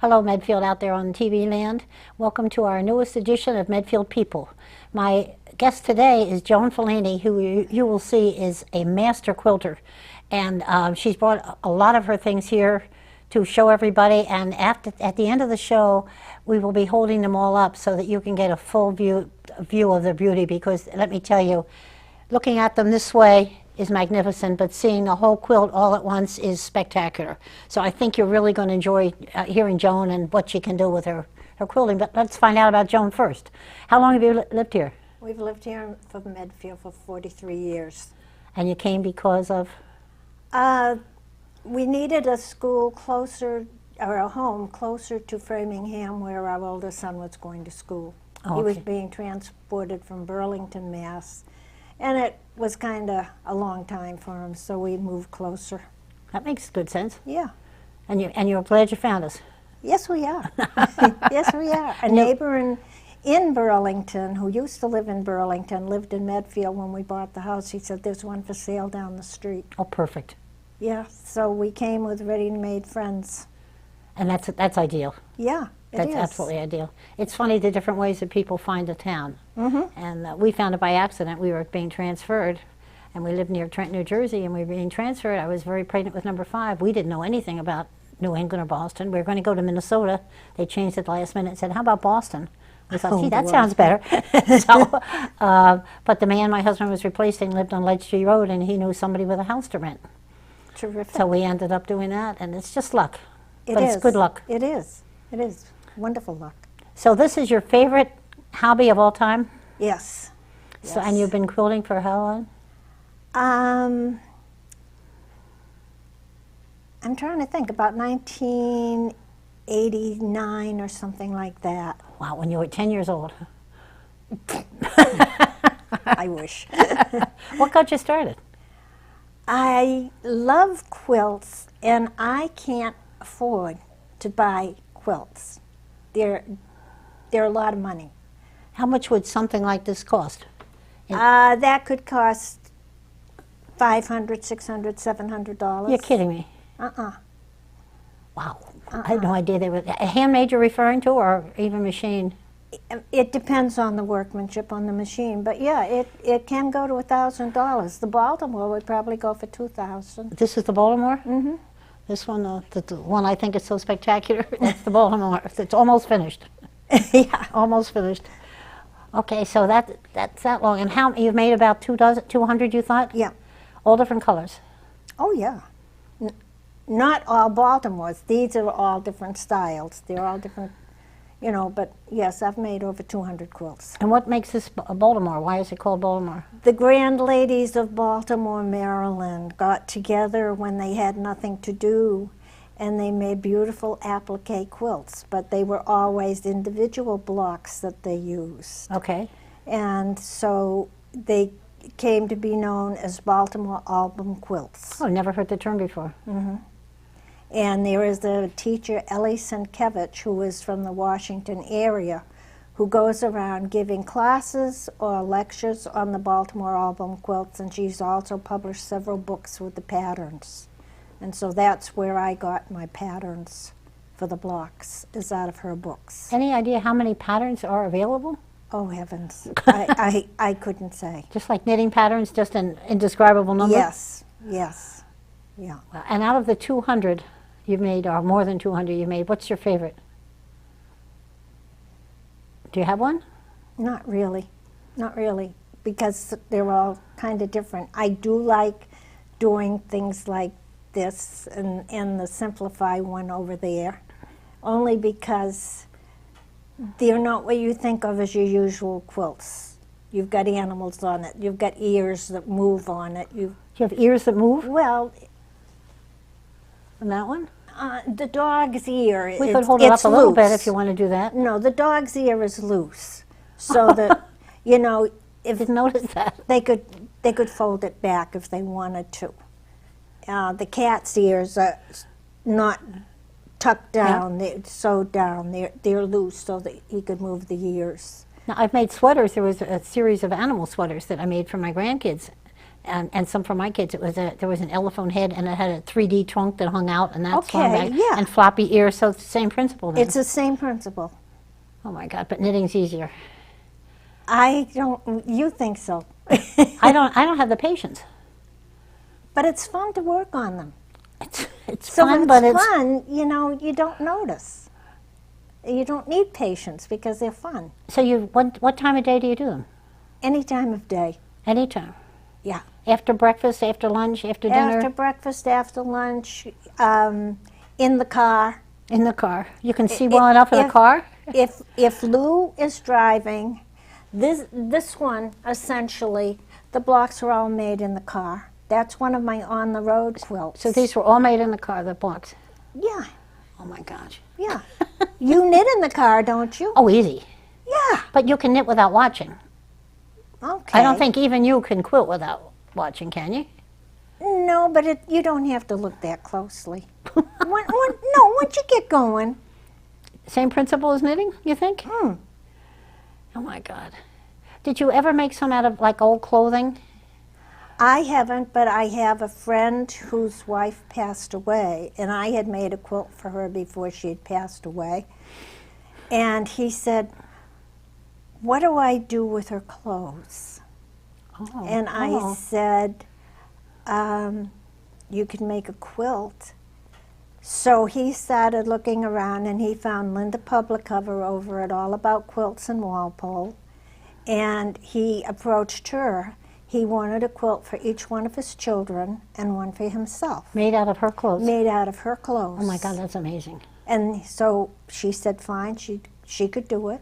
Hello, Medfield out there on TV land. Welcome to our newest edition of Medfield People. My guest today is Joan Fellini, who you will see is a master quilter. And she's brought a lot of her things here to show everybody. And at the end of the show, we will be holding them all up so that you can get a full view of their beauty. Because let me tell you, looking at them this way is magnificent, but seeing the whole quilt all at once is spectacular. So I think you're really going to enjoy hearing Joan and what she can do with her quilting. But let's find out about Joan first. How long have you lived here? We've lived here from Medfield for 43 years. And you came because of? We needed a school closer, or a home closer to Framingham, where our oldest son was going to school. Oh, He was okay. being transported from Burlington, Mass. And it was kind of a long time for him, so we moved closer. That makes good sense. Yeah. And you're glad you found us. Yes, we are. Yes, we are. A neighbor in Burlington, who used to live in Burlington, lived in Medfield when we bought the house. He said, there's one for sale down the street. Oh, perfect. Yeah, so we came with ready-made friends. And that's ideal. Yeah, That's absolutely ideal. It's funny the different ways that people find a town. Mm-hmm. And we found it by accident. We were being transferred, and we lived near Trenton, New Jersey, and we were being transferred. I was very pregnant with number 5. We didn't know anything about New England or Boston. We were going to go to Minnesota. They changed it the last minute and said, how about Boston? We thought, gee, that sounds better. But the man my husband was replacing lived on Ledge Road, and he knew somebody with a house to rent. Terrific. So we ended up doing that, and it's just luck. It But is. it's good luck. It is. It is. Wonderful luck. So this is your favorite hobby of all time? Yes. So, and you've been quilting for how long? I'm trying to think, about 1989 or something like that. Wow, when you were 10 years old. I wish. What got you started? I love quilts, and I can't afford to buy quilts. They're a lot of money. How much would something like this cost? That could cost $500, $600, $700. You're kidding me. Uh-uh. Wow. I had no idea they were. A handmade you're referring to, or even machine? It depends on the workmanship on the machine, but yeah, it can go to $1,000. The Baltimore would probably go for $2,000. This is the Baltimore? Mm-hmm. This one, the one I think is so spectacular, that's the Baltimore. It's almost finished. Yeah. Almost finished. Okay, so that's that long. And how you've made about 200, you thought? Yeah. All different colors. Oh yeah. Not all Baltimores. These are all different styles. They're all different, but yes, I've made over 200 quilts. And what makes this a Baltimore? Why is it called Baltimore? The grand ladies of Baltimore, Maryland got together when they had nothing to do, and they made beautiful applique quilts, but they were always individual blocks that they used. Okay. And so they came to be known as Baltimore album quilts. Oh, never heard the term before. Mm-hmm. And there is a teacher, Ellie Sienkiewicz, who is from the Washington area, who goes around giving classes or lectures on the Baltimore album quilts, and she's also published several books with the patterns. And so that's where I got my patterns for the blocks, is out of her books. Any idea how many patterns are available? Oh, heavens. I couldn't say. Just like knitting patterns, just an indescribable number? Yes, yes, yeah. Well, and out of the 200 you've made, or more than 200 you've made, what's your favorite? Do you have one? Not really, because they're all kind of different. I do like doing things like this and the Simplify one over there, only because they're not what you think of as your usual quilts. You've got animals on it. You've got ears that move on it. You have ears that move? Well, On that one? the dog's ear. We could hold it up a little bit if you want to do that. No, the dog's ear is loose, so that if Didn't notice that. they could fold it back if they wanted to. The cat's ears are not tucked down, they're sewed down, they're loose so that he could move the ears. Now, I've made sweaters. There was a series of animal sweaters that I made for my grandkids. And some for my kids, there was an elephant head and it had a 3D trunk that hung out, and that's swung Okay, back, yeah. and floppy ears. So it's the same principle then. It's the same principle. Oh my God! But knitting's easier. I don't, you think so. I don't have the patience. But it's fun to work on them. It's So fun, when but it's fun, you know, you don't notice. You don't need patience because they're fun. So what time of day do you do them? Any time of day. Anytime. Yeah. After breakfast, after lunch, after dinner? After breakfast, after lunch, in the car. In the car. You can see well enough in the car? If Lou is driving, this one, essentially, the blocks are all made in the car. That's one of my on-the-road quilts. So these were all made in the car, the blocks? Yeah. Oh my gosh. Yeah. You knit in the car, don't you? Oh, easy. Yeah. But you can knit without watching. Okay. I don't think even you can quilt without watching, can you? No, but you don't have to look that closely. Once you get going. Same principle as knitting, you think? Oh my God. Did you ever make some out of like old clothing? I haven't, but I have a friend whose wife passed away, and I had made a quilt for her before she had passed away. And he said, "What do I do with her clothes?" Oh, And I said, "You could make a quilt." So he started looking around, and he found Linda Publicover over at All About Quilts in Walpole, and he approached her. He wanted a quilt for each one of his children and one for himself. Made out of her clothes? Made out of her clothes. Oh my God, that's amazing. And so she said fine, she could do it,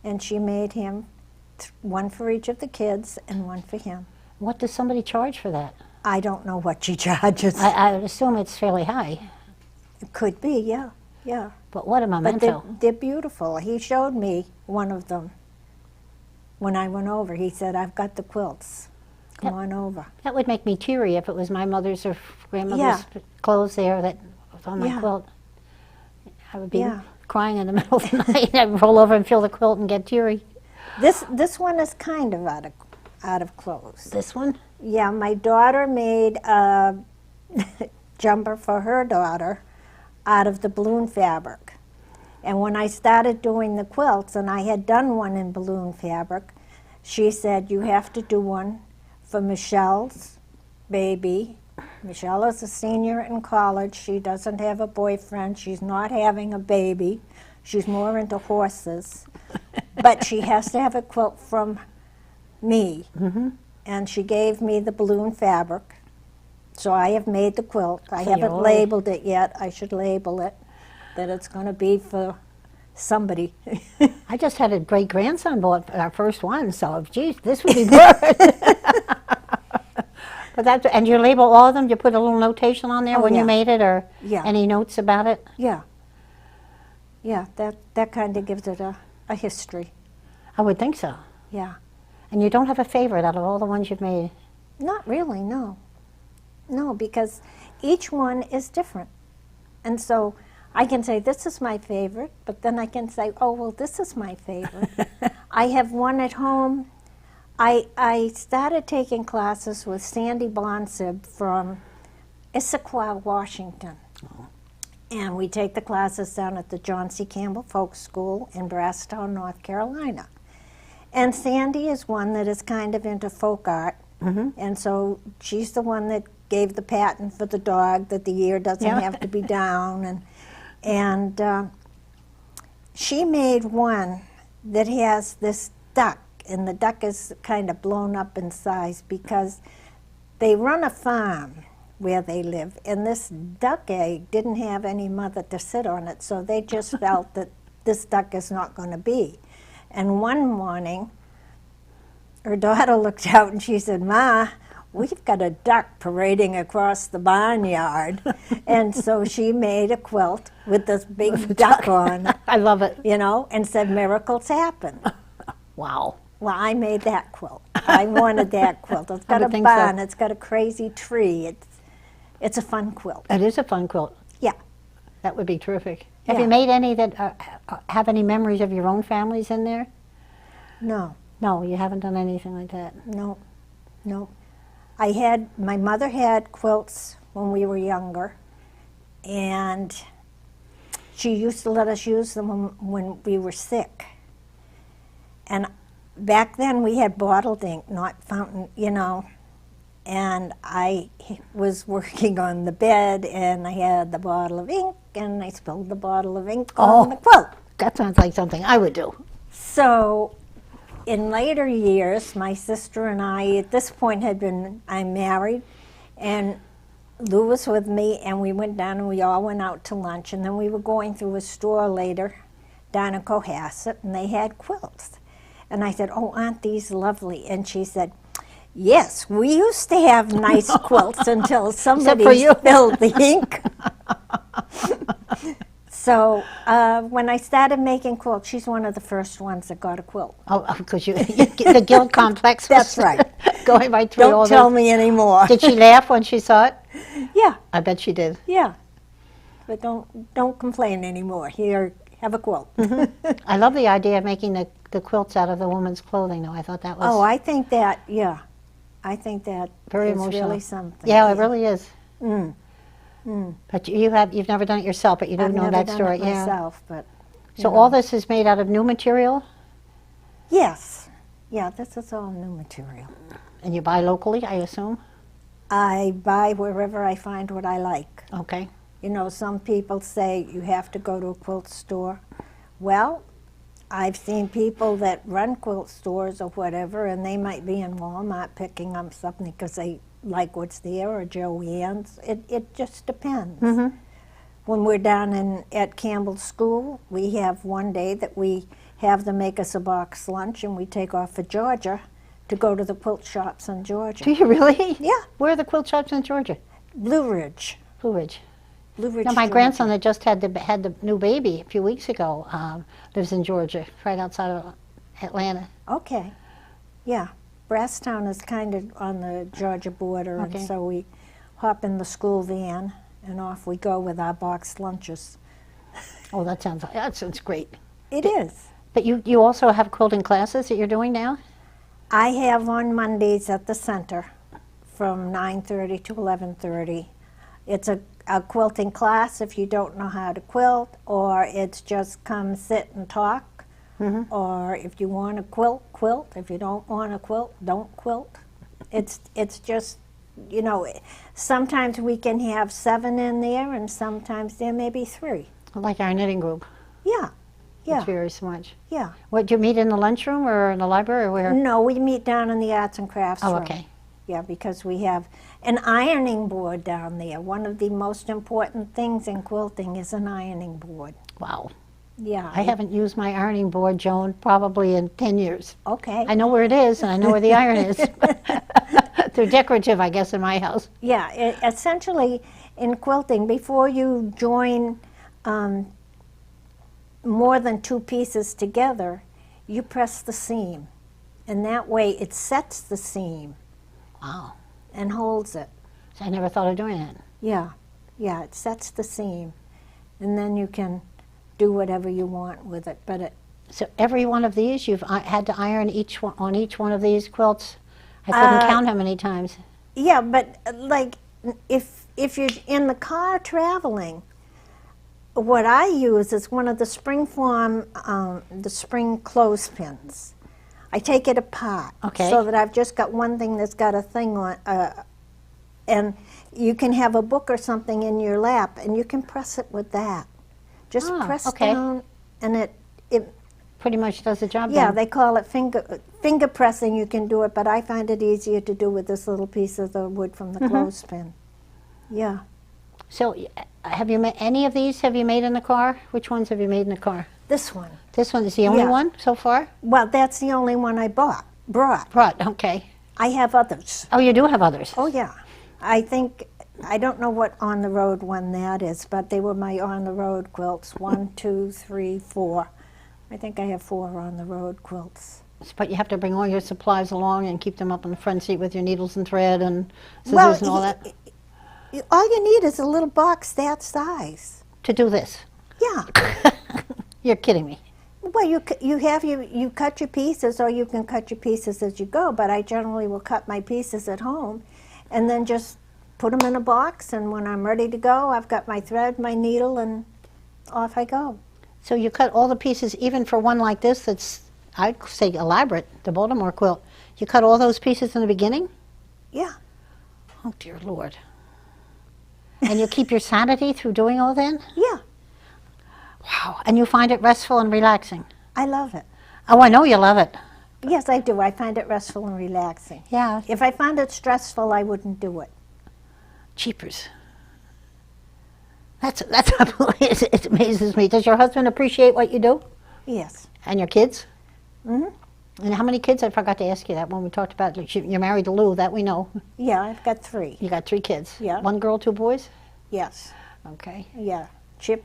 and she made him one for each of the kids and one for him. What does somebody charge for that? I don't know what she charges. I would assume it's fairly high. It could be, yeah, yeah. But what a But memento. they're beautiful. He showed me one of them when I went over. He said, "I've got the quilts. Come on over." That would make me teary if it was my mother's or grandmother's Yeah. clothes there that was on my Yeah. quilt. I would be Yeah. crying in the middle of the night. I'd roll over and feel the quilt and get teary. This one is kind of out of clothes. This one? Yeah, my daughter made a jumper for her daughter out of the balloon fabric. And when I started doing the quilts, and I had done one in balloon fabric, she said, "You have to do one for Michelle's baby." Michelle is a senior in college. She doesn't have a boyfriend. She's not having a baby. She's more into horses. But she has to have a quilt from me. And she gave me the balloon fabric. So I have made the quilt. I So haven't you're already- labeled it yet. I should label it, that it's going to be for somebody. I just had a great grandson bought our first one, so geez, this would be good. But that's, and you label all of them? You put a little notation on there Oh, when yeah. you made it, or Yeah. any notes about it? Yeah. Yeah, that kind of gives it a history. I would think so. Yeah. And you don't have a favorite out of all the ones you've made? Not really, no. No, because each one is different. And so I can say, this is my favorite, but then I can say, oh, well, this is my favorite. I have one at home. I started taking classes with Sandy Blonsib from Issaquah, Washington. And we take the classes down at the John C. Campbell Folk School in Brasstown, North Carolina. And Sandy is one that is kind of into folk art. And so she's the one that gave the patent for the dog, that the ear doesn't have to be down. And she made one that has this duck, and the duck is kind of blown up in size because they run a farm where they live, and this duck egg didn't have any mother to sit on it, so they just felt that this duck is not going to be. And one morning, her daughter looked out and she said, "Ma, we've got a duck parading across the barnyard." And so she made a quilt with this big duck on it, I love it. you know, and said, "Miracles happen." Wow. Well, I made that quilt. I wanted that quilt. It's got a would think so. barn. It's got a crazy tree. It's a fun quilt. It is a fun quilt. Yeah. That would be terrific. Have Yeah. you made any that have any memories of your own families in there? No, No, you haven't done anything like that. no, no. My mother had quilts when we were younger, and she used to let us use them when we were sick. And back then we had bottled ink, not fountain, and I was working on the bed, and I had the bottle of ink, and I spilled the bottle of ink on the quilt. That sounds like something I would do. So in later years, my sister and I, at this point, I'm married, and Lou was with me, and we went down and we all went out to lunch, and then we were going through a store later down in Cohasset, and they had quilts. And I said, "Oh, aren't these lovely?" And she said, "Yes, we used to have nice quilts until somebody spilled the ink." So when I started making quilts, she's one of the first ones that got a quilt. Oh, because you get the guilt complex. That's right. Going right through all Don't this. tell me anymore. Did she laugh when she saw it? Yeah. I bet she did. Yeah. But don't complain anymore. Here, have a quilt. I love the idea of making the quilts out of the woman's clothing, though. I thought that was I think that, I think that very is emotional. really something. Yeah, it really is. Mm. But you've never done it yourself, but you do know that story. I've never done it myself, but... So all this is made out of new material? Yes. Yeah, this is all new material. And you buy locally, I assume? I buy wherever I find what I like. Okay. Some people say you have to go to a quilt store. Well, I've seen people that run quilt stores or whatever, and they might be in Walmart picking up something because they like what's there, or Joann's. It just depends. Mm-hmm. When we're down at Campbell's school, we have one day that we have them make us a box lunch, and we take off for Georgia to go to the quilt shops in Georgia. Do you really? Yeah. Where are the quilt shops in Georgia? Blue Ridge. Blue Ridge. Blue Ridge, Now, my Georgia. grandson that just had the new baby a few weeks ago lives in Georgia, right outside of Atlanta. Okay. Yeah. Brasstown is kind of on the Georgia border, Okay. and so we hop in the school van and off we go with our boxed lunches. Oh, that sounds great. It is. But you also have quilting classes that you're doing now? I have on Mondays at the center from 9:30 to 11:30. It's a quilting class if you don't know how to quilt, or it's just come sit and talk. Mm-hmm. Or if you want to quilt, quilt. If you don't want to quilt, don't quilt. It's just, sometimes we can have 7 in there, and sometimes there may be 3. Like our knitting group. Yeah, yeah, It's very smart. yeah. What, do you meet in the lunchroom or in the library or where? No, we meet down in the arts and crafts Oh, room. okay. Yeah, because we have an ironing board down there. One of the most important things in quilting is an ironing board. Wow. Yeah. I haven't used my ironing board, Joan, probably in 10 years. Okay. I know where it is, and I know where the iron is. They're decorative, I guess, in my house. Yeah, essentially in quilting, before you join more than 2 pieces together, you press the seam. And that way it sets the seam Wow. and holds it. I never thought of doing that. Yeah, yeah, it sets the seam. And then you can do whatever you want with it. But So every one of these, you've had to iron on each one of these quilts? I couldn't count how many times. yeah, but like if you're in the car traveling, what I use is one of the Springform, the spring clothespins. I take it apart so that I've just got one thing that's got a thing on, and you can have a book or something in your lap, and you can press it with that. Just press down, and it pretty much does the job. yeah, then. they call it finger pressing. You can do it, but I find it easier to do with this little piece of the wood from the clothespin. Yeah. So have you made any of these? Have you made in the car? Which ones have you made in the car? This one. This one is the only one so far? Well, that's the only one I brought. Right, okay. I have others. Oh, you do have others? Oh, yeah. I don't know what on the road one that is, but they were my on the road quilts. 1, 2, 3, 4. I think I have 4 on the road quilts. But you have to bring all your supplies along and keep them up in the front seat with your needles and thread and scissors and all that? All you need is a little box that size. To do this? Yeah. You're kidding me. Well, you cut your pieces, or you can cut your pieces as you go, but I generally will cut my pieces at home, and then just put them in a box, and when I'm ready to go, I've got my thread, my needle, and off I go. So you cut all the pieces, even for one like this that's, I'd say elaborate, the Baltimore quilt. You cut all those pieces in the beginning? Yeah. Oh, dear Lord. And you keep your sanity through doing all that? Yeah. Wow. And you find it restful and relaxing? I love it. Oh, I know you love it. Yes, I do. I find it restful and relaxing. Yeah. If I found it stressful, I wouldn't do it. Jeepers. That's it amazes me. Does your husband appreciate what you do? Yes. And your kids? Hmm. And how many kids? I forgot to ask you that when we talked about you're married to Lou, that we know. Yeah, I've got 3. You got 3 kids? Yeah. 1 girl, 2 boys? Yes. Okay. Yeah. Chip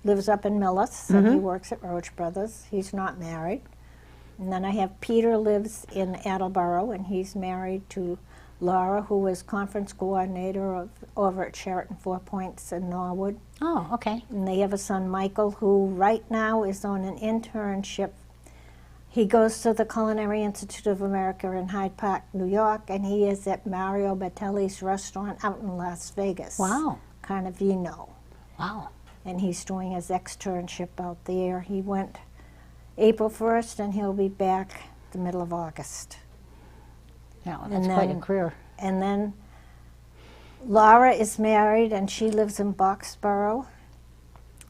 lives up in Millis, and he works at Roach Brothers. He's not married. And then I have Peter lives in Attleboro, and he's married to Laura, who is conference coordinator over at Sheraton Four Points in Norwood. Oh, okay. And they have a son, Michael, who right now is on an internship. He goes to the Culinary Institute of America in Hyde Park, New York, and he is at Mario Battelli's restaurant out in Las Vegas. Wow. Carnivino. Wow. And he's doing his externship out there. He went April 1st, and he'll be back the middle of August. Yeah, well, that's quite a career. And then Laura is married, and she lives in Boxborough,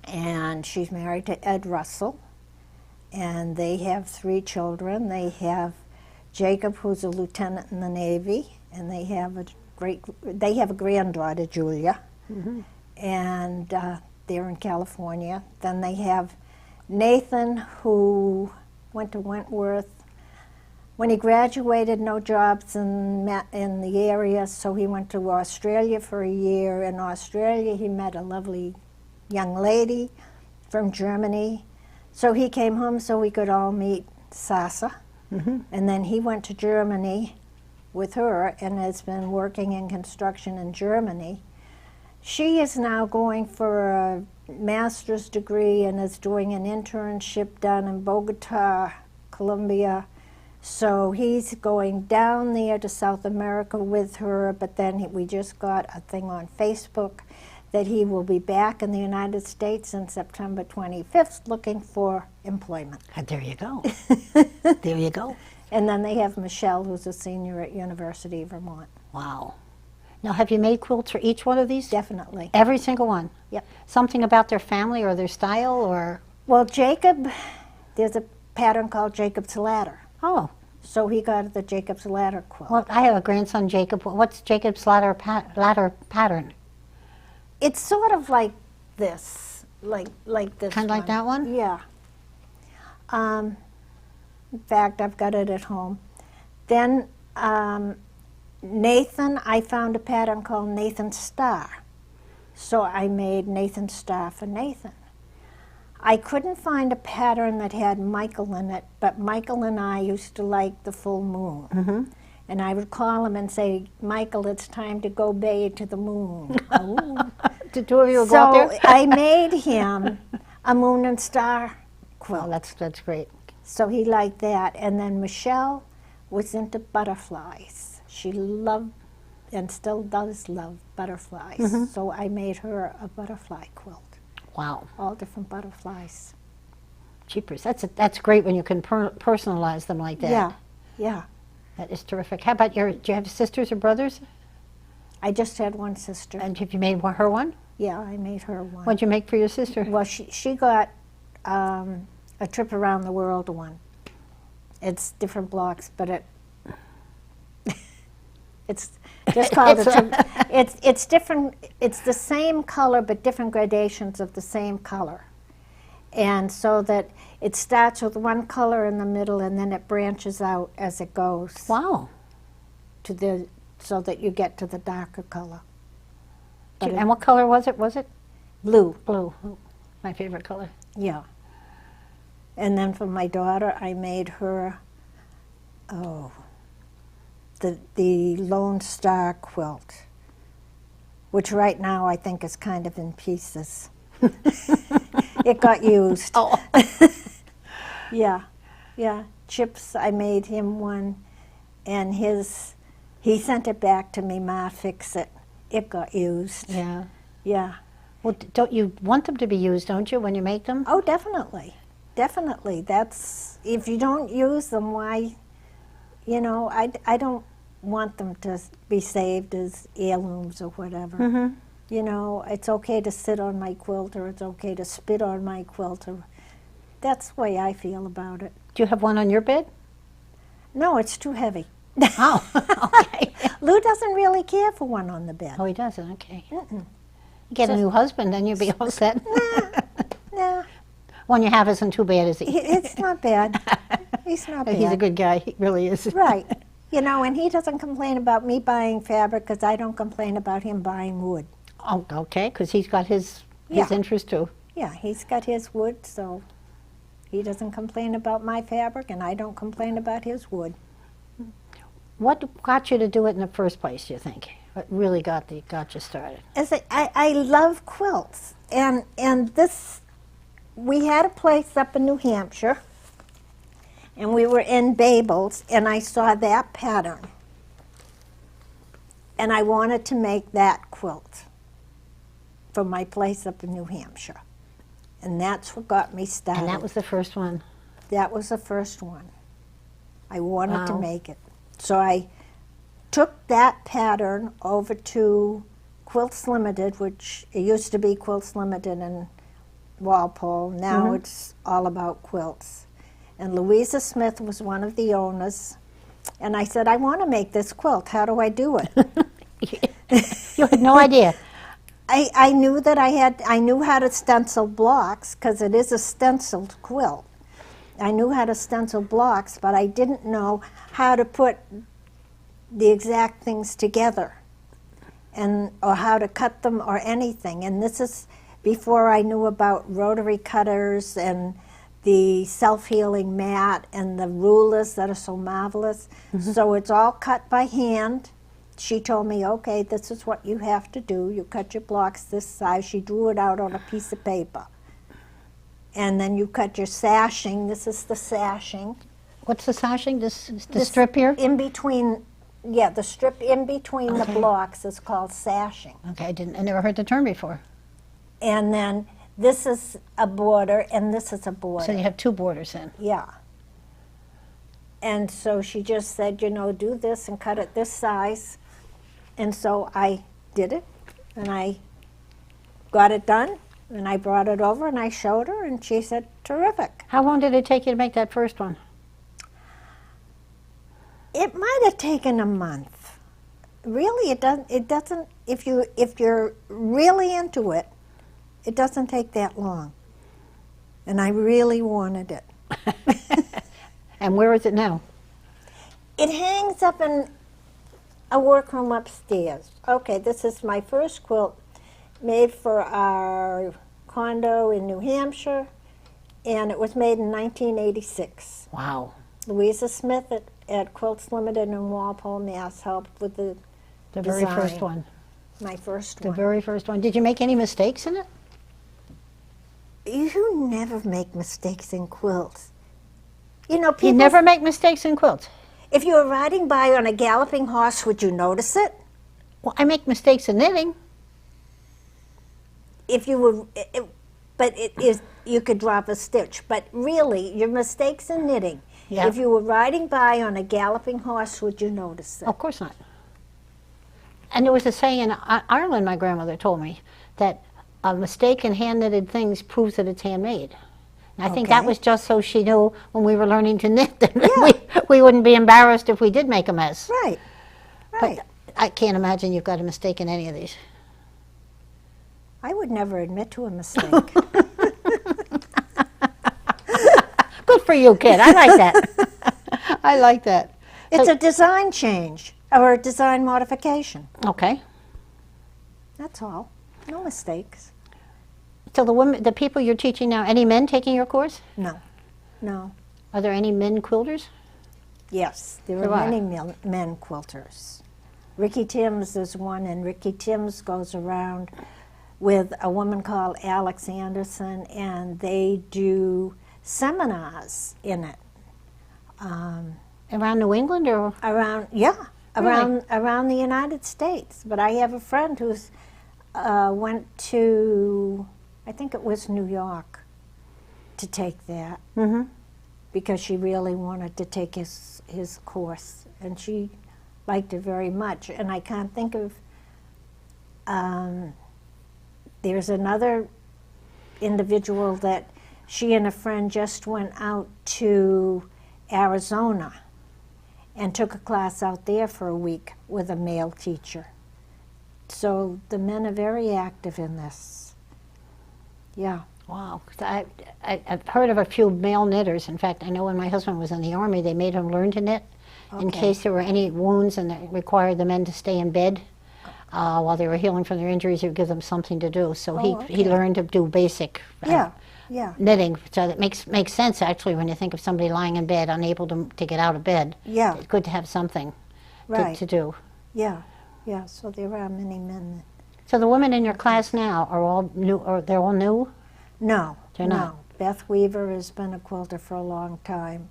and she's married to Ed Russell, and they have 3 children. They have Jacob, who's a lieutenant in the Navy, and they have a granddaughter, Julia, and they're in California. Then they have Nathan, who went to Wentworth. When he graduated, no jobs in the area, so he went to Australia for a year. In Australia, he met a lovely young lady from Germany. So he came home so we could all meet Sasa. And then he went to Germany with her and has been working in construction in Germany. She is now going for a master's degree and is doing an internship down in Bogota, Colombia. So he's going down there to South America with her, but then we just got a thing on Facebook that he will be back in the United States on September 25th looking for employment. There you go. There you go. And then they have Michelle, who's a senior at University of Vermont. Wow. Now, have you made quilts for each one of these? Definitely. Every single one? Yep. Something about their family or their style, or? Well, Jacob, there's a pattern called Jacob's Ladder. Oh. So he got the Jacob's Ladder quilt. Well, I have a grandson, Jacob. What's Jacob's ladder pattern? It's sort of like this, like this. Kind of like that one? Yeah. In fact, I've got it at home. Then Nathan, I found a pattern called Nathan's Star. So I made Nathan's Star for Nathan. I couldn't find a pattern that had Michael in it, but Michael and I used to like the full moon. And I would call him and say, Michael, it's time to go bathe to the moon. Oh. The 2 of you go out there? So I made him a moon and star quilt. Oh, that's great. So he liked that. And then Michelle was into butterflies. She loved and still does love butterflies. So I made her a butterfly quilt. Wow. All different butterflies. Jeepers. That's great when you can personalize them like that. Yeah, yeah. That is terrific. How about do you have sisters or brothers? I just had one sister. And have you made her one? Yeah, I made her one. What'd you make for your sister? Well, she got a trip around the world one. It's different blocks, but it's just called a trip. It's different. It's the same color, but different gradations of the same color. And so that it starts with one color in the middle, and then it branches out as it goes. Wow. So that you get to the darker color. And what color was it? Was it? Blue. Blue. My favorite color. Yeah. And then for my daughter, I made her, the Lone Star quilt, which right now I think is kind of in pieces. It got used. Oh. Yeah, yeah. Chips, I made him one, and his He sent it back to me, Ma, fix it. It got used. Yeah. Yeah. Well, don't you want them to be used, don't you, when you make them? Oh, definitely. Definitely. That's, if you don't use them, why, you know, I don't want them to be saved as heirlooms or whatever. Mm-hmm. You know, it's okay to sit on my quilter. It's okay to spit on my quilter. That's the way I feel about it. Do you have one on your bed? No, it's too heavy. Oh, okay. Lou doesn't really care for one on the bed. Oh, he doesn't, okay. Mm-mm. Get a new husband, then you'll be all set. Nah, One you have isn't too bad, is he? it's not bad. He's not bad. He's a good guy, he really is. Right. You know, and he doesn't complain about me buying fabric because I don't complain about him buying wood. Oh, okay, because he's got his Yeah. interest too. Yeah, he's got his wood, so he doesn't complain about my fabric, and I don't complain about his wood. What got you to do it in the first place, do you think? What really got you started? I love quilts, and this, we had a place up in New Hampshire, and we were in Babel's, and I saw that pattern, and I wanted to make that quilt for my place up in New Hampshire, and that's what got me started. And that was the first one. That was the first one. I wanted to Wow. make it. So I took that pattern over to Quilts Limited, which it used to be Quilts Limited in Walpole. Now it's all about quilts. And Louisa Smith was one of the owners. And I said, I want to make this quilt. How do I do it? You had no idea. I knew that I knew how to stencil blocks because it is a stenciled quilt. I knew how to stencil blocks, but I didn't know how to put the exact things together or how to cut them or anything. And this is before I knew about rotary cutters and the self-healing mat and the rulers that are so marvelous. So it's all cut by hand. She told me, okay, this is what you have to do. You cut your blocks this size. She drew it out on a piece of paper. And then you cut your sashing. This is the sashing. What's the sashing? The strip here? In between, yeah, the strip in between the blocks is called sashing. Okay, I never heard the term before. And then this is a border, and this is a border. So you have two borders then. Yeah. And so she just said, you know, do this and cut it this size. And so I did it, and I got it done, and I brought it over, and I showed her, and she said, terrific. How long did it take you to make that first one? It might have taken a month. Really, it doesn't, if you're really into it, it doesn't take that long. And I really wanted it. And where is it now? It hangs up in a workroom upstairs. Okay, this is my first quilt made for our condo in New Hampshire, and it was made in 1986. Wow. Louisa Smith at Quilts Limited in Walpole, Mass. helped with the very design. first one. My first The one. very first one. Did you make any mistakes in it? You never make mistakes in quilts. You know, people. You never make mistakes in quilts? If you were riding by on a galloping horse, would you notice it? Well, I make mistakes in knitting. If you were, but it is, you could drop a stitch. But really, your mistakes in knitting. Yeah. If you were riding by on a galloping horse, would you notice it? Of course not. And there was a saying in Ireland, my grandmother told me, that a mistake in hand-knitted things proves that it's handmade. And I think that Okay. was just so she knew when we were learning to knit that we wouldn't be embarrassed if we did make a mess. Right. Right. But I can't imagine you've got a mistake in any of these. I would never admit to a mistake. Good for you, kid. I like that. I like that. It's a design change or a design modification. Okay. That's all. No mistakes. So the people you're teaching now, any men taking your course? No. No. Are there any men quilters? Yes, there There are are. many men quilters. Ricky Timms is one, and Ricky Timms goes around with a woman called Alex Anderson, and they do seminars in it. Around New England or? Around, yeah, around the United States. But I have a friend who's went to, I think it was New York, to take that because she really wanted to take his course, and she liked it very much. And I can't think of. There's another individual that she and a friend just went out to Arizona and took a class out there for a week with a male teacher. So the men are very active in this. Yeah. Wow. I've heard of a few male knitters. In fact, I know when my husband was in the Army, they made him learn to knit in case there were any wounds and it required the men to stay in bed while they were healing from their injuries. It would give them something to do. So he learned to do basic knitting. So that makes sense, actually, when you think of somebody lying in bed, unable to get out of bed. Yeah. It's good to have something to do. Yeah. Yeah. So there are many men. So the women in your class now are all new, or they're all new? No, they're not. Beth Weaver has been a quilter for a long time.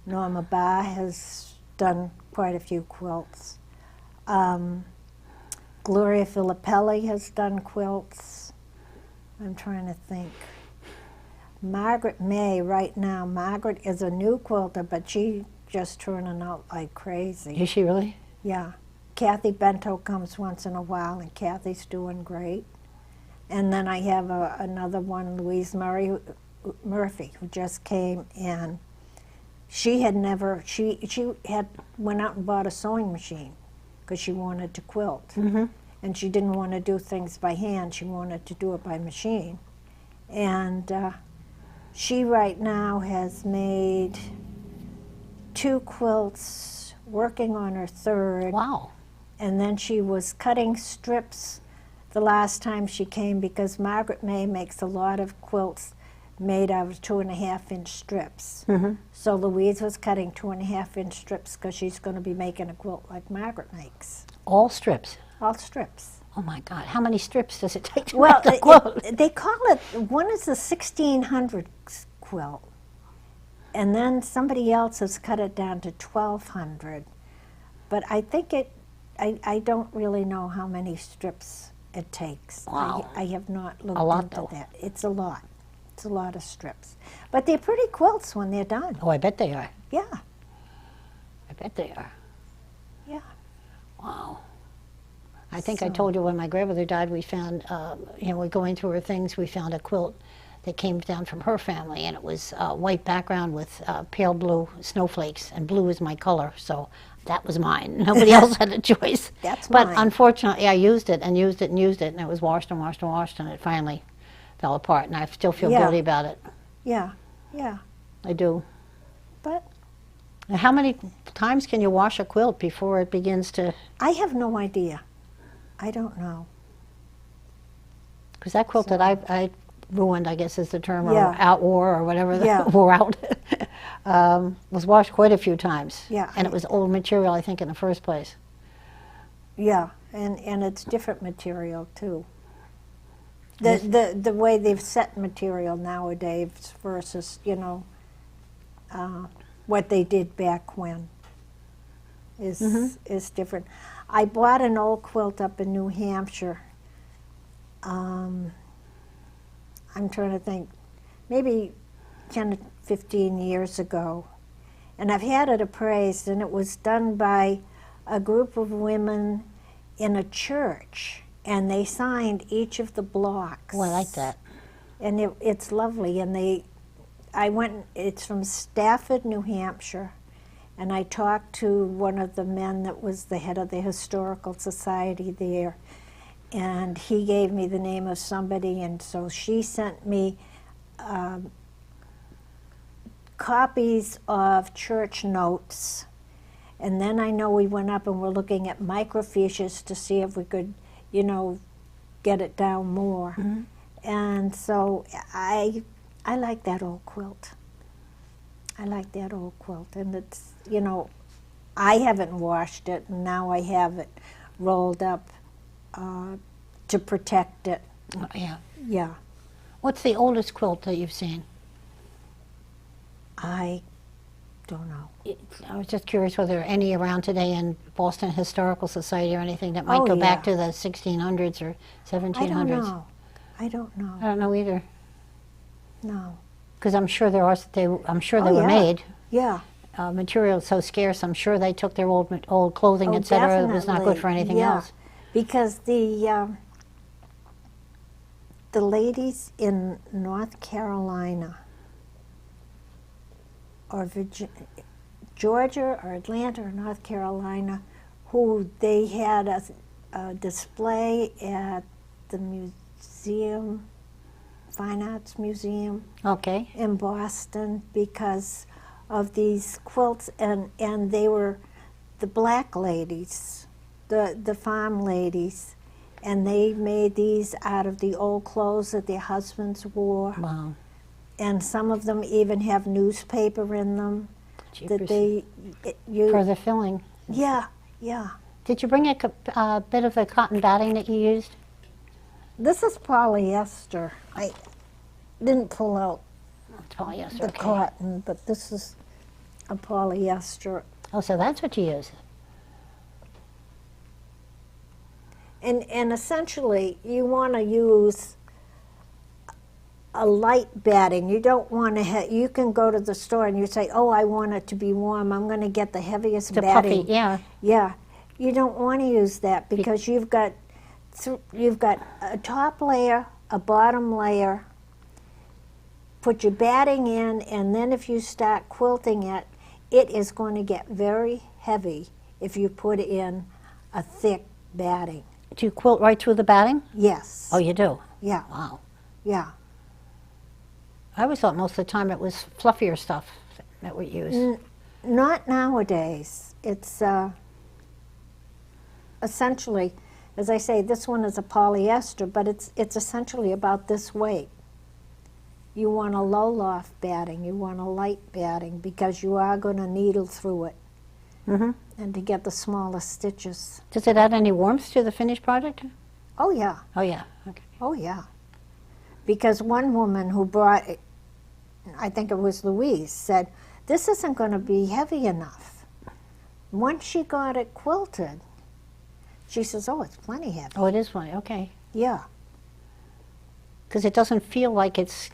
Norma Barr has done quite a few quilts. Gloria Filippelli has done quilts. I'm trying to think. Margaret May right now. Margaret is a new quilter, but she just turning out like crazy. Is she really? Yeah. Kathy Bento comes once in a while, and Kathy's doing great. And then I have another one, Louise Murphy, who just came, and she had never, she had went out and bought a sewing machine because she wanted to quilt. And she didn't want to do things by hand, she wanted to do it by machine. And she right now has made 2 quilts, working on her 3rd. Wow. And then she was cutting strips the last time she came, because Margaret May makes a lot of quilts made out of 2.5-inch strips. So Louise was cutting 2.5-inch strips because she's going to be making a quilt like Margaret makes. All strips? All strips. Oh my God, how many strips does it take to make a quilt? They call it, one is a 1600 quilt, and then somebody else has cut it down to 1200. But I think I don't really know how many strips it takes. Wow. I have not looked into that. It's a lot. It's a lot of strips. But they're pretty quilts when they're done. Oh, I bet they are. Yeah. I bet they are. Yeah. Wow. I think I told you when my grandmother died, we found, we're going through her things, we found a quilt that came down from her family, and it was white background with pale blue snowflakes, and blue is my color, so that was mine. Nobody else had a choice. That's but mine. Unfortunately, I used it and used it and used it, and it was washed and washed and washed, and it finally fell apart, and I still feel guilty about it. Yeah, yeah. I do. But how many times can you wash a quilt before it begins to... I have no idea. I don't know. Because that quilt that I ruined, I guess is the term, or outwore, or whatever, wore out, was washed quite a few times. Yeah. And it was old material, I think, in the first place. Yeah, and it's different material, too. The way they've set material nowadays versus, what they did back when is different. I bought an old quilt up in New Hampshire. I'm trying to think, maybe 10 to 15 years ago. And I've had it appraised, and it was done by a group of women in a church, and they signed each of the blocks. Oh, I like that. And it's lovely. And it's from Stafford, New Hampshire. And I talked to one of the men that was the head of the Historical Society there, and he gave me the name of somebody, and so she sent me copies of church notes. And then I know we went up and we're looking at microfiches to see if we could, get it down more. And so I like that old quilt. I like that old quilt, and it's, I haven't washed it, and now I have it rolled up to protect it. Oh, yeah. Yeah. What's the oldest quilt that you've seen? I don't know. I was just curious whether there are any around today in Boston Historical Society or anything that might Oh, go back yeah. to the 1600s or 1700s. I don't know. I don't I know. don't know either, No. because I'm sure I'm sure they Oh, were yeah. made. Yeah. Material is so scarce. I'm sure they took their old clothing, Oh, etc. It was not good for anything yeah. else. Because the ladies in North Carolina or Georgia or Atlanta or North Carolina, who they had a display at the museum, Fine Arts Museum Okay. in Boston because of these quilts, and they were the black ladies, the farm ladies, and they made these out of the old clothes that their husbands wore, Wow. and some of them even have newspaper in them that Jeepers. they use. For the filling. Yeah, yeah. Did you bring a bit of the cotton batting that you used? This is polyester. I didn't pull out It's polyester. the Okay. cotton, but this is a polyester. Oh, so that's what you use. And essentially, you want to use a light batting. You don't want to you can go to the store and you say, oh, I want it to be warm. I'm going to get the heaviest The batting. puffy, yeah. Yeah. You don't want to use that because you've got a top layer, a bottom layer. Put your batting in, and then if you start quilting it, it is going to get very heavy if you put in a thick batting. Do you quilt right through the batting? Yes. Oh, you do? Yeah. Wow. Yeah. I always thought most of the time it was fluffier stuff that we use. Not nowadays. It's essentially, as I say, this one is a polyester, but it's essentially about this weight. You want a low loft batting, you want a light batting, because you are going to needle through it Mm-hmm. and to get the smallest stitches. Does it add any warmth to the finished project? Oh yeah, Oh, yeah. Okay. oh yeah. Because one woman who brought it, I think it was Louise, said, this isn't going to be heavy enough. Once she got it quilted, she says, oh, it's plenty heavy. Oh, it is funny. Okay. Yeah. Because it doesn't feel like it's,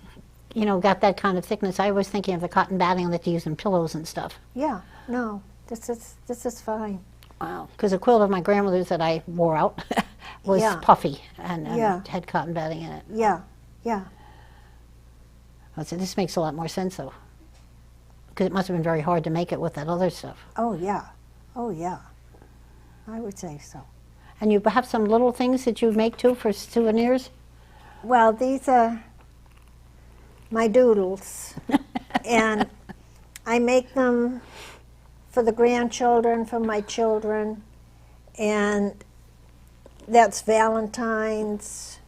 got that kind of thickness. I was thinking of the cotton batting that they use in pillows and stuff. Yeah, no, this is fine. Wow. Because the quilt of my grandmother's that I wore out was Yeah. puffy and Yeah. had cotton batting in it. Yeah, yeah. So this makes a lot more sense, though. Because it must have been very hard to make it with that other stuff. Oh yeah, oh yeah. I would say so. And you have some little things that you make, too, for souvenirs? Well, these are my doodles, and I make them for the grandchildren, for my children, and that's Valentine's.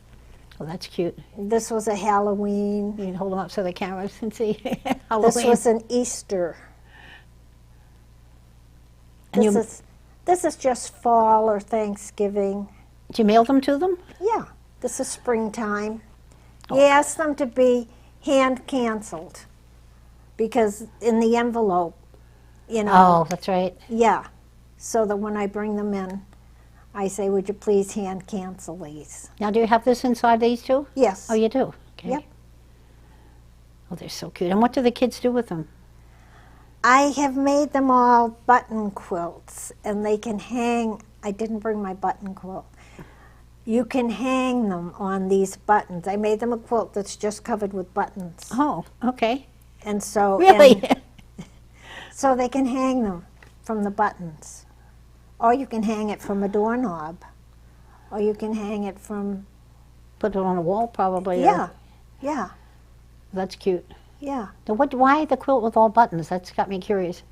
Oh, that's cute. This was a Halloween. You can hold them up so the cameras can see. This Halloween. was an Easter. And This is just fall or Thanksgiving. Did you mail them to them? Yeah, this is springtime. You ask them to be hand canceled because in the envelope, Oh, that's right. yeah, so that when I bring them in, I say, would you please hand cancel these? Now, do you have this inside these, too? Yes. Oh, you do? Okay. Yep. Oh, they're so cute. And what do the kids do with them? I have made them all button quilts, and they can hang. I didn't bring my button quilt. You can hang them on these buttons. I made them a quilt that's just covered with buttons. Oh, okay. And so, Really? so they can hang them from the buttons. Or you can hang it from a doorknob. Or you can hang it from, Put it on a wall, probably. yeah, yeah, That's cute. yeah. Now, why the quilt with all buttons? That's got me curious.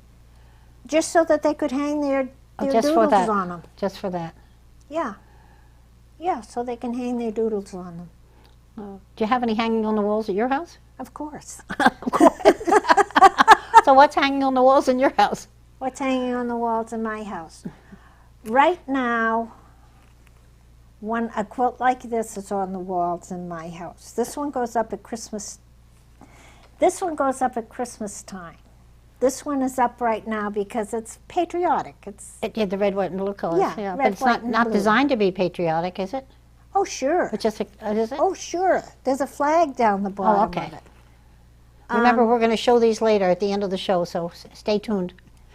Just so that they could hang their Just for doodles that. on them. Just for that. Yeah. Yeah, so they can hang their doodles on them. Oh. Do you have any hanging on the walls at your house? Of course. Of course. So what's hanging on the walls in your house? What's hanging on the walls in my house? Right now, a quilt like this is on the walls in my house. This one goes up at Christmas. This one goes up at Christmas time. This one is up right now because it's patriotic. It's It had the red, white, and blue colors. Yeah, But red, it's white, and not blue. designed to be patriotic, is it? oh sure, It's just is it? oh sure. There's a flag down the bottom okay. of it. Remember, we're going to show these later at the end of the show, so stay tuned.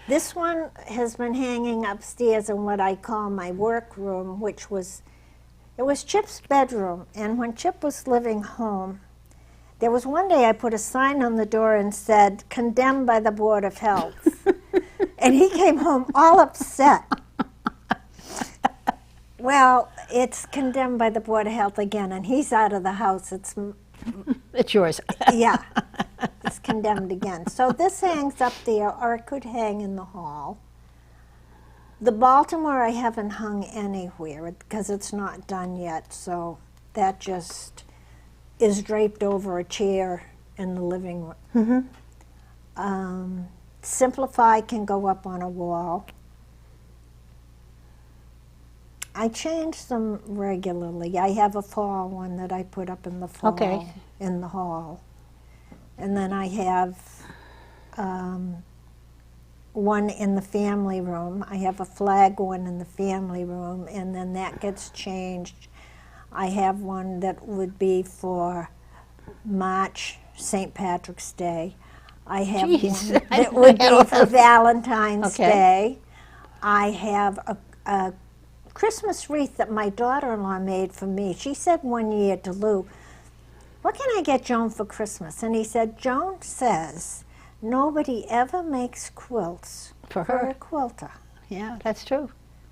This one has been hanging upstairs in what I call my work room, which was, it was Chip's bedroom. And when Chip was living home, there was one day I put a sign on the door and said, condemned by the Board of Health. And he came home all upset. Well, it's condemned by the Board of Health again, and he's out of the house. It's yours. Yeah, it's condemned again. So this hangs up there, or it could hang in the hall. The Baltimore I haven't hung anywhere because it's not done yet, so that just is draped over a chair in the living room. Simplify can go up on a wall. I change them regularly. I have a fall one that I put up in the fall in the hall. And then I have one in the family room. I have a flag one in the family room, and then that gets changed. I have one that would be for March, St. Patrick's Day. I have Jeez. one that would be for Valentine's Okay. Day. I have a Christmas wreath that my daughter-in-law made for me. She said one year to Lou, what can I get Joan for Christmas? And he said, Joan says nobody ever makes quilts For her. a quilter. Yeah, that's true.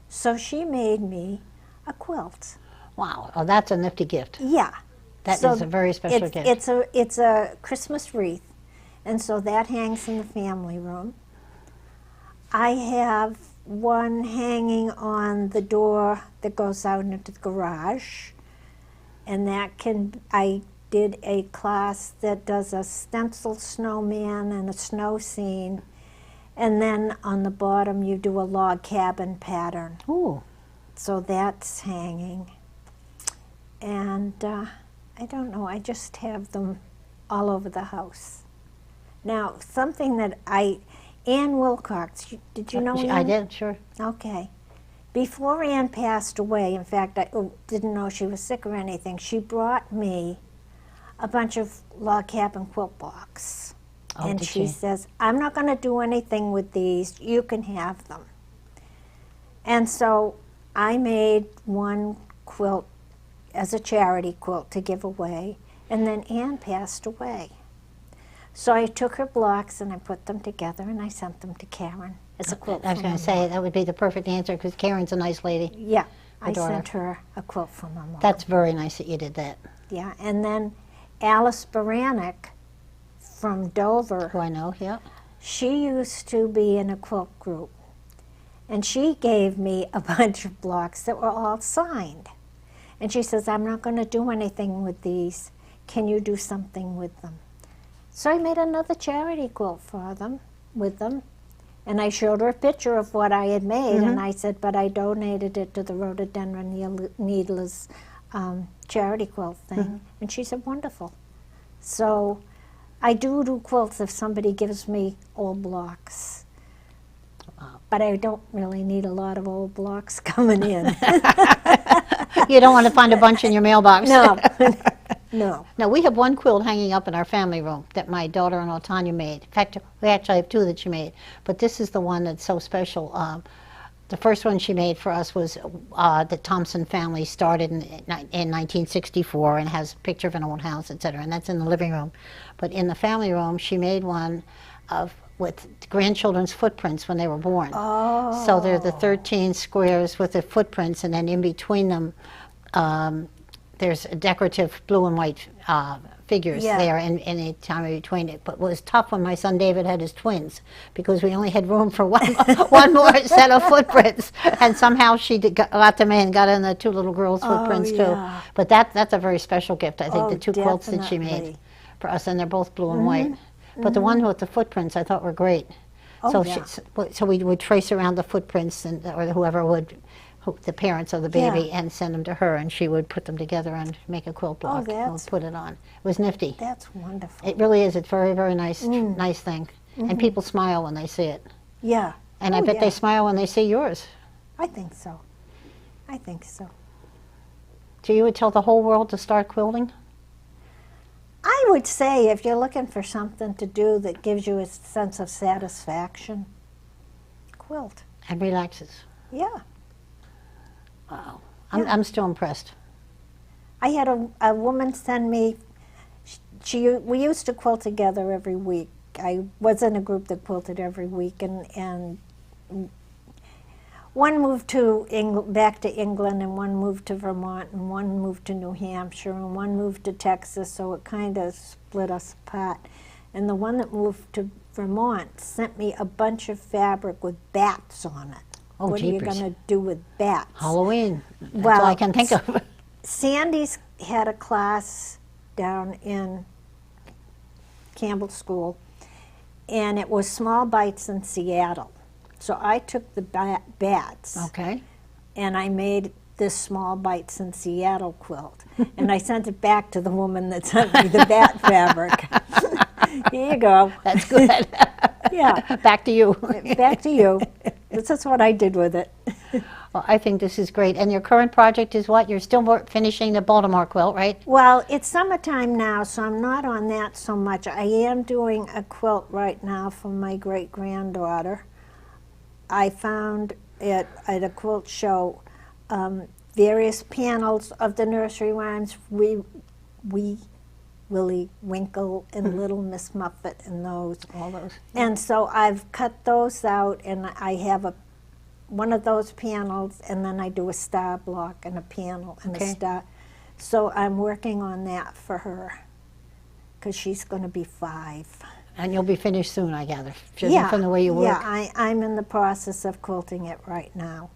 So she made me a quilt. Wow. Oh, that's a nifty gift. Yeah. That So is a very special gift. It's a Christmas wreath, and so that hangs in the family room. I have one hanging on the door that goes out into the garage, and I did a class that does a stenciled snowman and a snow scene, and then on the bottom you do a log cabin pattern. Ooh. So that's hanging. And I don't know, I just have them all over the house. Now, something that Ann Wilcox, did you know Ann? I did, sure. Okay. Before Ann passed away, in fact, I didn't know she was sick or anything, she brought me a bunch of log cabin quilt blocks. Oh, and did she she? says, I'm not going to do anything with these, you can have them. And so I made one quilt as a charity quilt to give away, and then Ann passed away. So I took her blocks and I put them together and I sent them to Karen as a quilt. I was going to say, that would be the perfect answer because Karen's a nice lady. Yeah, I daughter. sent her a quilt from her mom. That's very nice that you did that. Yeah, and then Alice Baranek from Dover, Who I know, yeah. she used to be in a quilt group, and she gave me a bunch of blocks that were all signed. And she says, I'm not going to do anything with these. Can you do something with them? So I made another charity quilt for them, with them, and I showed her a picture of what I had made, and I said, but I donated it to the Rhododendron Needlers charity quilt thing. And she said, wonderful. So I do quilts if somebody gives me old blocks. But I don't really need a lot of old blocks coming in. You don't want to find a bunch in your mailbox. No, no. Now, we have one quilt hanging up in our family room that my daughter-in-law Tanya made. In fact, we actually have two that she made, but this is the one that's so special. The first one she made for us was the Thompson family started in 1964 and has a picture of an old house, etc., and that's in the living room. But in the family room, she made one with grandchildren's footprints when they were born. Oh. So they're the 13 squares with the footprints, and then in between them, there's decorative blue and white figures there in the time in between it. But it was tough when my son David had his twins because we only had room for one more set of footprints. And somehow she got them in, got in the two little girls' footprints too. But that's a very special gift, I think, the two quilts that she made for us, and they're both blue and white. But the one with the footprints I thought were great. So we would trace around the footprints, or whoever would, the parents of the baby, and send them to her, and she would put them together and make a quilt block and put it on. It was nifty. That's wonderful. It really is. It's very, very nice, nice thing. and people smile when they see it. Yeah. And I bet they smile when they see yours. I think so. I think so. So you would tell the whole world to start quilting? I would say if you're looking for something to do that gives you a sense of satisfaction, quilt. And relaxes. Yeah. Wow. I'm still impressed. I had a woman send me, we used to quilt together every week. I was in a group that quilted every week, and one moved back to England, and one moved to Vermont, and one moved to New Hampshire, and one moved to Texas, so it kind of split us apart. And the one that moved to Vermont sent me a bunch of fabric with bats on it. Oh, what jeepers. are you going to do with bats? Halloween. That's all I can think of. Sandy's had a class down in Campbell School, and it was small bites in Seattle. So I took the bats, Okay. and I made this small bites in Seattle quilt, and I sent it back to the woman that sent me the bat fabric. Here you go. That's good. Yeah. Back to you. Back to you. This is what I did with it. Well, I think this is great. And your current project is what? You're still finishing the Baltimore quilt, right? Well, it's summertime now, so I'm not on that so much. I am doing a quilt right now for my great-granddaughter. I found it at a quilt show various panels of the nursery rhymes, Willie Winkle and Little Miss Muffet and those. All those. And so I've cut those out, and I have one of those panels, and then I do a star block and a panel and a star. So I'm working on that for her, because she's going to be 5. And you'll be finished soon, I gather, judging from the way you work. Yeah, I'm in the process of quilting it right now.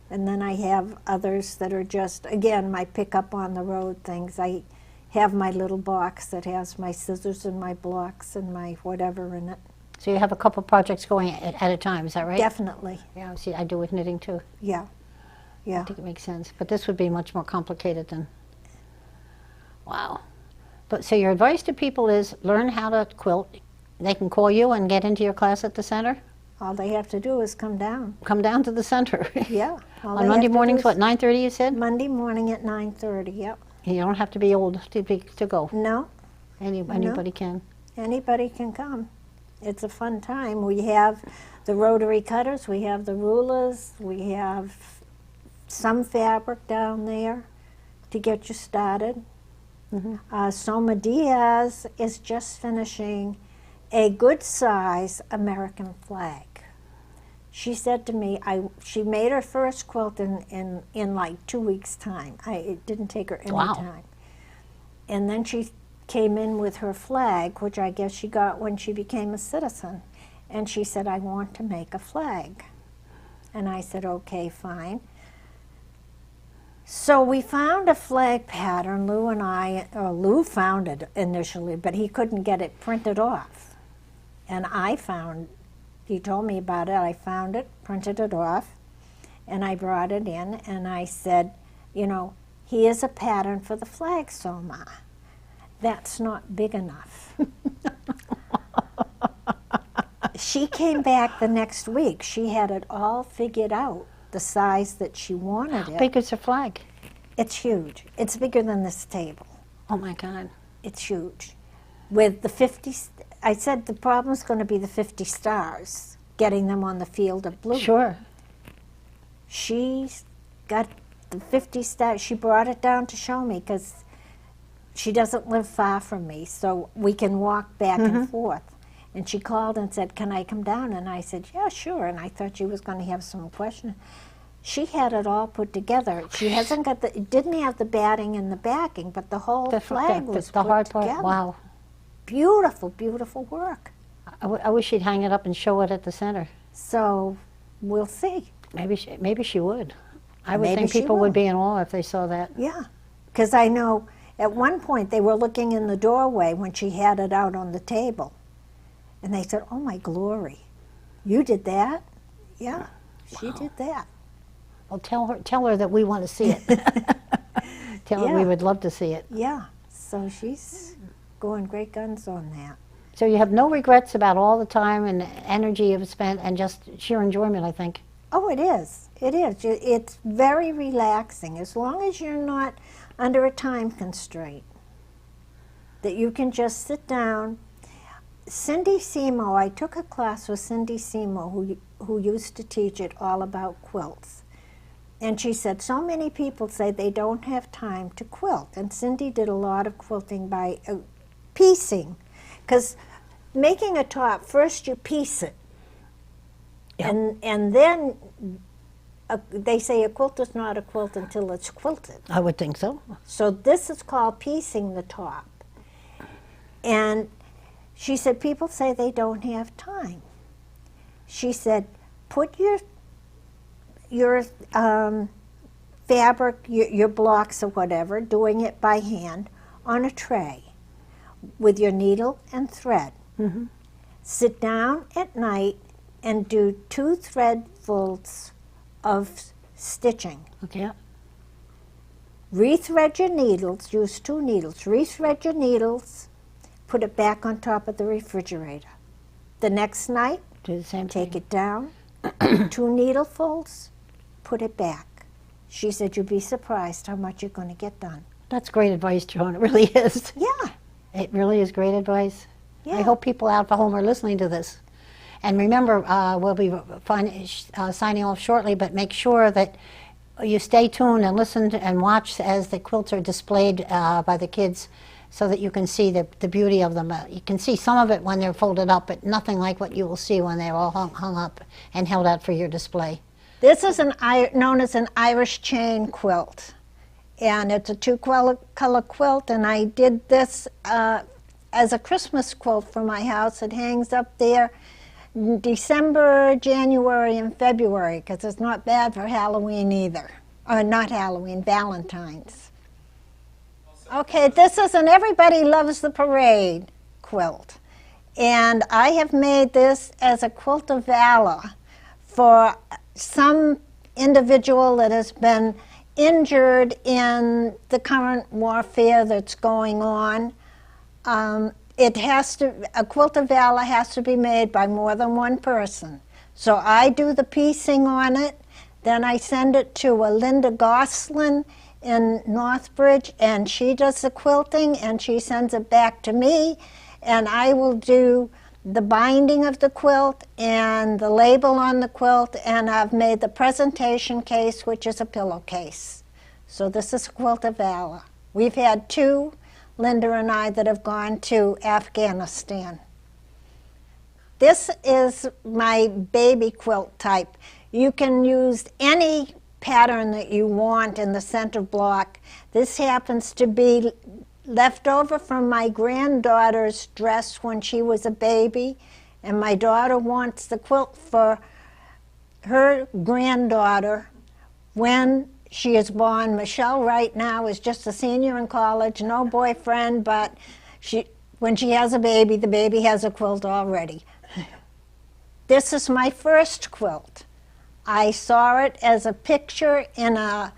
And then I have others that are just, again, my pick-up on the road things. I have my little box that has my scissors and my blocks and my whatever in it. So you have a couple projects going at a time, is that right? Definitely. Yeah, see, I do with knitting too. Yeah. Yeah. I think it makes sense. But this would be much more complicated than, wow. But so your advice to people is learn how to quilt. They can call you and get into your class at the center? All they have to do is come down. Come down to the center. Yeah. On Monday mornings, what, 9:30 you said? Monday morning at 9:30, yep. You don't have to be old to go. No. Anybody can. Anybody can come. It's a fun time. We have the rotary cutters, we have the rulers, we have some fabric down there to get you started. Soma Diaz is just finishing a good size American flag. She said to me, she made her first quilt in like 2 weeks' time. It didn't take her any time. And then she came in with her flag, which I guess she got when she became a citizen. And she said, I want to make a flag. And I said, okay, fine. So we found a flag pattern, Lou found it initially, but he couldn't get it printed off. And he told me about it, I found it, printed it off, and I brought it in, and I said, here's a pattern for the flag, Soma. That's not big enough. She came back the next week. She had it all figured out, the size that she wanted it. How big is the flag? It's huge. It's bigger than this table. Oh my God. It's huge. With the 50, I said the problem's going to be the 50 stars, getting them on the field of blue. Sure. She's got the 50 stars. She brought it down to show me because she doesn't live far from me, so we can walk back and forth. And she called and said, can I come down? And I said, yeah, sure. And I thought she was going to have some question. She had it all put together. She hasn't got it didn't have the batting and the backing, but the whole flag was the put hard together. part. Wow. Beautiful, beautiful work. I wish she'd hang it up and show it at the center. So we'll see. Maybe she would. I would Maybe think she people will. would be in awe if they saw that. Yeah, because I know at one point they were looking in the doorway when she had it out on the table. And they said, oh my glory, you did that? Yeah, she did that. Well, tell her that we want to see it. Tell her we would love to see it. Yeah, so she's going great guns on that. So you have no regrets about all the time and energy you've spent and just sheer enjoyment, I think. Oh, it is. It is. It's very relaxing as long as you're not under a time constraint. That you can just sit down. Cindy Simo, I took a class with Cindy Simo who used to teach it all about quilts. And she said, so many people say they don't have time to quilt. And Cindy did a lot of quilting by piecing. Because making a top, first you piece it. Yep. And then they say a quilt is not a quilt until it's quilted. I would think so. So this is called piecing the top. And she said, people say they don't have time. She said, put your fabric, your blocks or whatever, doing it by hand, on a tray with your needle and thread. Mm-hmm. Sit down at night and do 2 threadfuls of stitching. Okay. Rethread your needles, use 2 needles, rethread your needles, put it back on top of the refrigerator. The next night, Do the same take thing. it down, 2 needlefuls, put it back. She said, you'd be surprised how much you're going to get done. That's great advice, Joan. It really is. Yeah. It really is great advice. Yeah. I hope people out at home are listening to this. And remember, we'll be signing off shortly, but make sure that you stay tuned and listen and watch as the quilts are displayed by the kids so that you can see the beauty of them. You can see some of it when they're folded up, but nothing like what you will see when they're all hung up and held out for your display. This is known as an Irish chain quilt. And it's a 2-color quilt, and I did this as a Christmas quilt for my house. It hangs up there in December, January, and February, because it's not bad for Halloween either. Or not Halloween, Valentine's. Okay, this is an Everybody Loves the Parade quilt. And I have made this as a quilt of valor for some individual that has been injured in the current warfare that's going on. A quilt of valor has to be made by more than one person. So I do the piecing on it, then I send it to a Linda Goslin in Northbridge, and she does the quilting, and she sends it back to me, and I will do the binding of the quilt and the label on the quilt, and I've made the presentation case, which is a pillowcase. So this is a quilt of valor. We've had 2, Linda and I, that have gone to Afghanistan. This is my baby quilt type. You can use any pattern that you want in the center block. This happens to be left over from my granddaughter's dress when she was a baby, and my daughter wants the quilt for her granddaughter when she is born. Michelle right now is just a senior in college, no boyfriend, but when she has a baby, the baby has a quilt already. This is my first quilt. I saw it as a picture in a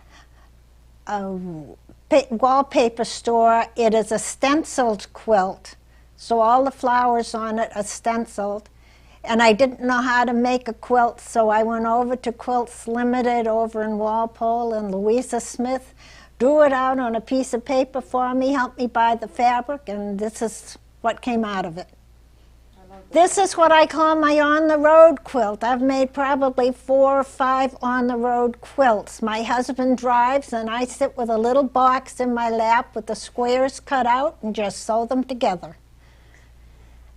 wallpaper store. It is a stenciled quilt, so all the flowers on it are stenciled. And I didn't know how to make a quilt, so I went over to Quilts Limited over in Walpole, and Louisa Smith drew it out on a piece of paper for me, helped me buy the fabric, and this is what came out of it. This is what I call my on-the-road quilt. I've made probably 4 or 5 on-the-road quilts. My husband drives, and I sit with a little box in my lap with the squares cut out and just sew them together.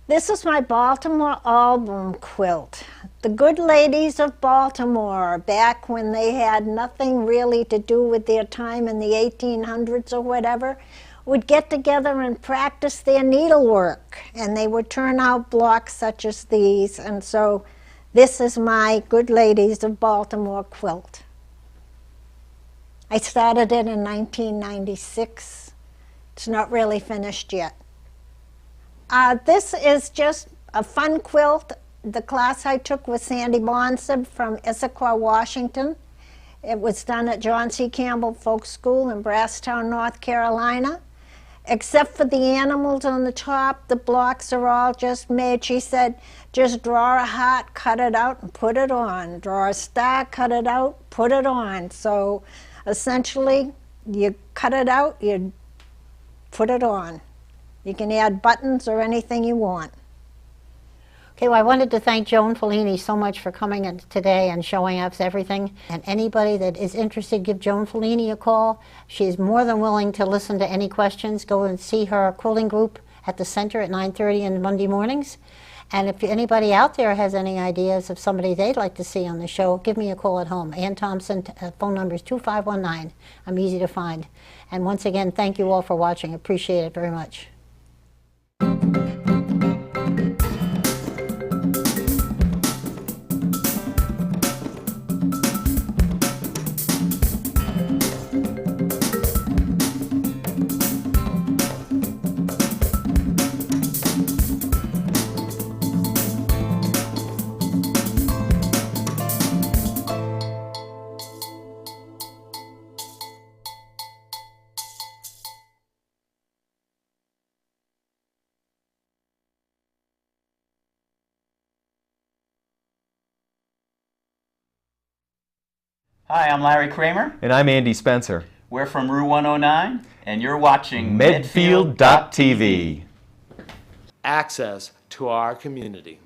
This is my Baltimore album quilt. The good ladies of Baltimore, back when they had nothing really to do with their time in the 1800s or whatever, would get together and practice their needlework, and they would turn out blocks such as these. And so this is my Good Ladies of Baltimore quilt. I started it in 1996. It's not really finished yet. This is just a fun quilt. The class I took was Sandy Bonsab from Issaquah, Washington. It was done at John C. Campbell Folk School in Brasstown, North Carolina. except for the animals on the top. The blocks are all just made. She said, just draw a heart, cut it out, and put it on. Draw a star, cut it out, put it on. So essentially, you cut it out, you put it on. You can add buttons or anything you want. Okay, well, I wanted to thank Joan Fellini so much for coming in today and showing us everything. And anybody that is interested, give Joan Fellini a call. She is more than willing to listen to any questions. Go and see her quilting group at the center at 9:30 on Monday mornings. And if anybody out there has any ideas of somebody they'd like to see on the show, give me a call at home. Ann Thompson, phone number is 2519. I'm easy to find. And once again, thank you all for watching. Appreciate it very much. Hi, I'm Larry Kramer. And I'm Andy Spencer. We're from Rue 109, and you're watching Medfield.tv. Access to our community.